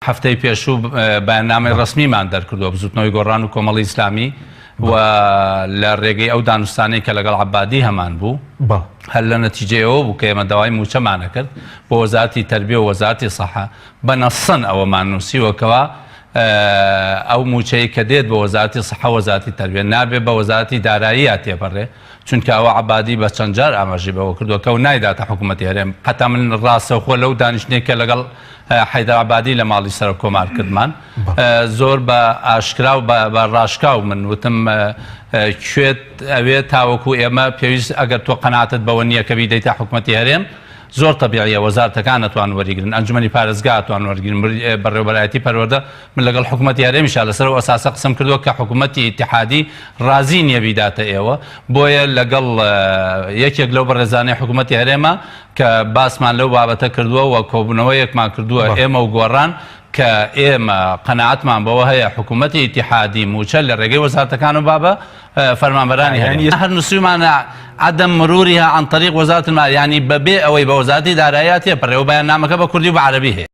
هەفتەی پێشوو بەیاننامەی ڕسمیمان دەرکردووە بزوتنەوەی گۆڕان و کۆمەڵی ئیسلامی و لە ڕێگەی ئەو دانوستانەی کە لەگەڵ عەبادی هەمان بوو هەر لە نەتیجەیەوە بوو کە ئێمە داوای موچەمانە کرد بۆ وەزارەتی تەربیە و وەزارەتی سەحە بەنەسەن ئەوەمان نووسیوەکەوە ئەو موچەی کە دێت بە وەزارەتی سەحە وەزارەتی تەربیە نابێت بە وەزارەتی دارایی تێپەڕێ چونکە ئەوە عەبادی بە چەند جار ئاماژەی بەوە کردووە کە و نایداتە حکوومەتی هەرێم قەتا من ڕاستەوخۆ لەو دانیشتنێک کە لەگەڵ حەیدەر عەبادی لە ماڵی سەر کۆمار کردمان زۆر بە ئاشکرا و بە ڕاشکاو من وتم کوێت ئەوێ تاوەکو ئێمە پێویست ئەگەر تۆ قەناعەتت بەوە نییە کە بیدەیتە حکوومەتی هەرێم زۆر تەبیعیە وەزارەتەکان نەتوان وەرگرن ئەنجومەنی پارێزگا توان وەرگرن بەڕێوەبەرایەتی پەروەردە من لەگەڵ حکوومەتی هەرێمیشا لەسەر ئەو ئەساسە قسم کردووە کە حکوومەتی ئیتیحادی ڕازی نییە بیداتە ئێوە بۆیە لەگەڵ یەکێک لەو بەڕێزانەی حکوومەتی هەرێمە کە باسمان لەو بابەتە کردووە و کۆبوونەوەیەکمان کردووە ئێمە و گۆڕان کە ئێمە قەناعەتمان بەوە هەیە حکوومەتی ئیتیحادی موچە لە ڕێگەی وەزارەتەکان و بابە فەرمانبەرانی هەرێم هەر نووسیمانە عدم مرورها عن طريق وزارة المال يعني ببيع أو بوزارة دارایات پڕێ و بەیاننامەکە بە کوردی و بە عەرەبی هەیە.